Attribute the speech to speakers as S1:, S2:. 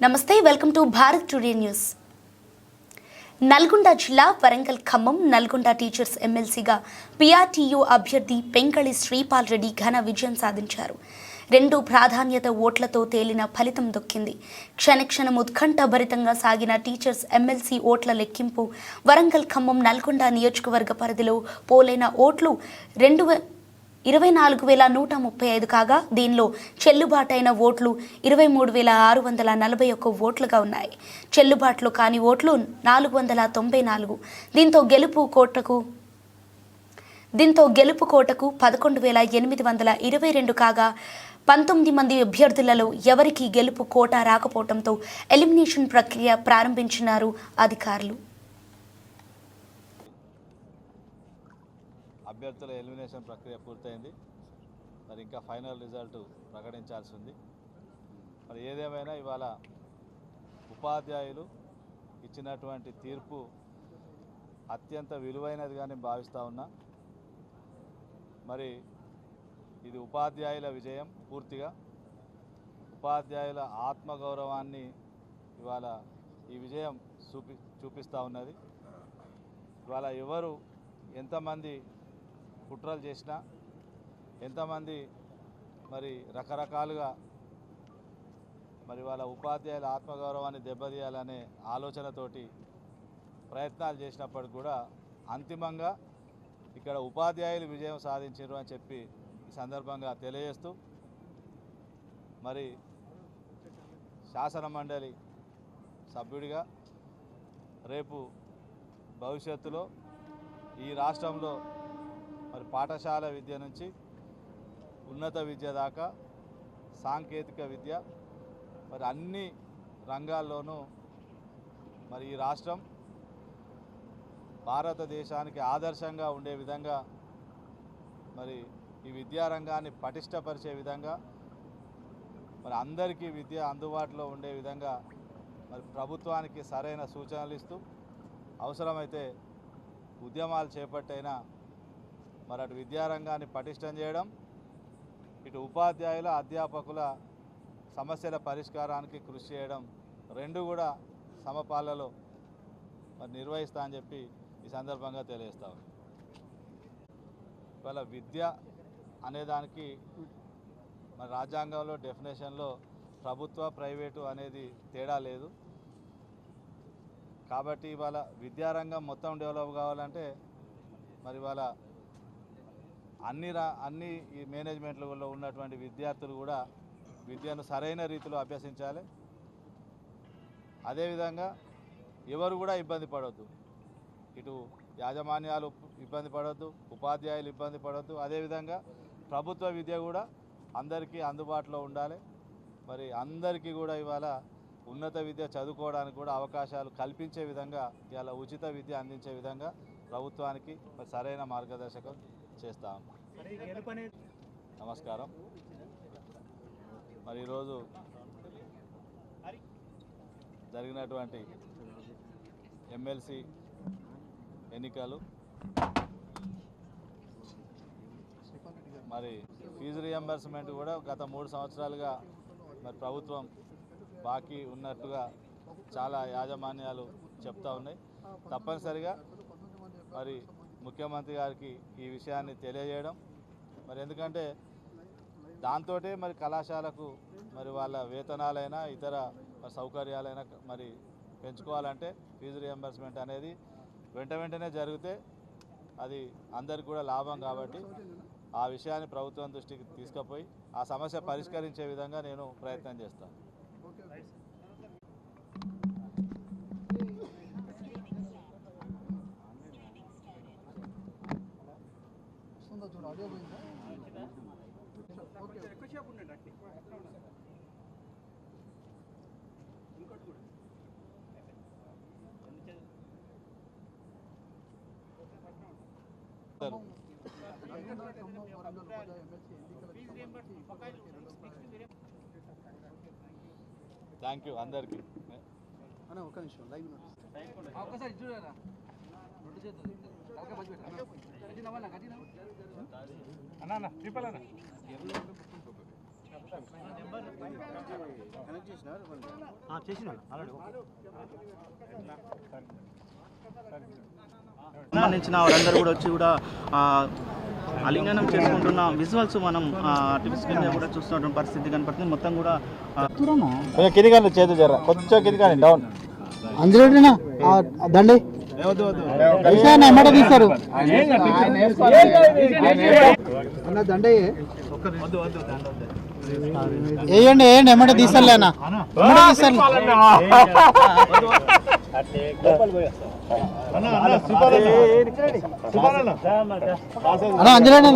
S1: నమస్తే welcome to Bharat today news. Nalgonda జిల్లా Warangal Khammam Nalgonda teachers ఎమ్మెల్సీగా పిఆర్టీయూ అభ్యర్థి పెంకళి శ్రీపాల్ రెడ్డి ఘన విజయం సాధించారు. 2 ప్రాధాన్యత ఓట్లతో తేలిన ఫలితం దొక్కింది. క్షణక్షణం ఉత్కంఠభరితంగా సాగిన టీచర్స్ ఎమ్మెల్సీ ఓట్ల లెక్కింపు వరంగల్ ఖమ్మం నల్గొండ నియోజకవర్గ పరిధిలో పోలైన ఓట్లు 24,135 కాగా దీనిలో చెల్లుబాటైన ఓట్లు 23,641 ఓట్లుగా ఉన్నాయి. చెల్లుబాట్లు కాని ఓట్లు 494. దీంతో గెలుపు కోటకు 11,822 కాగా 19 మంది అభ్యర్థులలో ఎవరికీ గెలుపు కోట రాకపోవడంతో ఎలిమినేషన్ ప్రక్రియ ప్రారంభించినారు అధికారులు.
S2: అభ్యర్థుల ఎలిమినేషన్ ప్రక్రియ పూర్తయింది. మరి ఇంకా ఫైనల్ రిజల్ట్ ప్రకటించాల్సి ఉంది. మరి ఏదేమైనా ఇవాళ ఉపాధ్యాయులు ఇచ్చినటువంటి తీర్పు అత్యంత విలువైనదిగా నేను భావిస్తూ ఉన్నా. మరి ఇది ఉపాధ్యాయుల విజయం, పూర్తిగా ఉపాధ్యాయుల ఆత్మగౌరవాన్ని ఇవాళ ఈ విజయం చూపిస్తూ ఉన్నది. ఇవాళ ఎవరు ఎంతమంది కుట్రలు చేసినా, ఎంతమంది మరి రకరకాలుగా మరి వాళ్ళ ఉపాధ్యాయుల ఆత్మగౌరవాన్ని దెబ్బతీయాలనే ఆలోచనతోటి ప్రయత్నాలు చేసినప్పటికి కూడా అంతిమంగా ఇక్కడ ఉపాధ్యాయులు విజయం సాధించారు అని చెప్పి ఈ సందర్భంగా తెలియజేస్తూ, మరి శాసన మండలి సభ్యుడిగా రేపు భవిష్యత్తులో ఈ రాష్ట్రంలో మరి పాఠశాల విద్య నుంచి ఉన్నత విద్య దాకా సాంకేతిక విద్య మరి అన్ని రంగాల్లోనూ మరి ఈ రాష్ట్రం భారతదేశానికి ఆదర్శంగా ఉండే విధంగా మరి ఈ విద్యారంగాన్ని పటిష్టపరిచే విధంగా మరి అందరికీ విద్య అందుబాటులో ఉండే విధంగా మరి ప్రభుత్వానికి సరైన సూచనలు ఇస్తూ అవసరమైతే ఉద్యమాలు చేపట్టైనా మరి అటు విద్యారంగాన్ని పటిష్టం చేయడం, ఇటు ఉపాధ్యాయుల అధ్యాపకుల సమస్యల పరిష్కారానికి కృషి చేయడం, రెండు కూడా సమపాలలో మరి నిర్వహిస్తా అని చెప్పి ఈ సందర్భంగా తెలియజేస్తాం. ఇవాళ విద్య అనేదానికి మరి రాజ్యాంగంలో డెఫినేషన్లో ప్రభుత్వ ప్రైవేటు అనేది తేడా లేదు. కాబట్టి ఇవాళ విద్యారంగం మొత్తం డెవలప్ కావాలంటే మరి ఇవాళ అన్ని ఈ మేనేజ్మెంట్లో ఉన్నటువంటి విద్యార్థులు కూడా విద్యను సరైన రీతిలో అభ్యసించాలి. అదేవిధంగా ఎవరు కూడా ఇబ్బంది పడవద్దు, ఇటు యాజమాన్యాలు ఇబ్బంది పడవద్దు, ఉపాధ్యాయులు ఇబ్బంది పడవద్దు. అదేవిధంగా ప్రభుత్వ విద్య కూడా అందరికీ అందుబాటులో ఉండాలి. మరి అందరికీ కూడా ఇవాళ ఉన్నత విద్య చదువుకోవడానికి కూడా అవకాశాలు కల్పించే విధంగా ఇవాళ ఉచిత విద్య అందించే విధంగా ప్రభుత్వానికి మరి సరైన మార్గదర్శకం చేస్తాం. నమస్కారం. మరి ఈరోజు జరిగినటువంటి ఎమ్మెల్సీ ఎన్నికలు మరి ఫీజు రియంబర్స్మెంట్ కూడా గత 3 సంవత్సరాలుగా మరి ప్రభుత్వం బాకీ ఉన్నట్టుగా చాలా యాజమాన్యాలు చెప్తా ఉన్నాయి. తప్పనిసరిగా మరి ముఖ్యమంత్రి గారికి ఈ విషయాన్ని తెలియజేయడం, మరి ఎందుకంటే దాంతో మరి కళాశాలకు మరి వాళ్ళ వేతనాలైనా ఇతర సౌకర్యాలైనా మరి పెంచుకోవాలంటే ఫీజు రియంబర్స్మెంట్ అనేది వెంటనే జరిగితే అది అందరికి కూడా లాభం. కాబట్టి ఆ విషయాన్ని ప్రభుత్వం దృష్టికి తీసుకుపోయి ఆ సమస్య పరిష్కరించే విధంగా నేను ప్రయత్నం చేస్తాను. థ్యాంక్ యూ అందరికీ. అన్న
S3: సంబంధించిన వారందరూ కూడా వచ్చి కూడా అలింగనం చేసుకుంటున్న విజువల్స్ మనం టీవీ స్క్రీన్ మీద కూడా చూస్తున్నటువంటి పరిస్థితి కనపడుతుంది. మొత్తం కూడా
S2: కిందికండి చేతులు జర కొంచెం కిందికండి డౌన్
S4: అందులోనేనా దండి ఎమ్మట తీస్తారు అన్న దండే వేయండి వేయండి ఎమ్మట తీస్తారులే అన్న ఎమ్మట తీస్తారు అన్న అందులోనే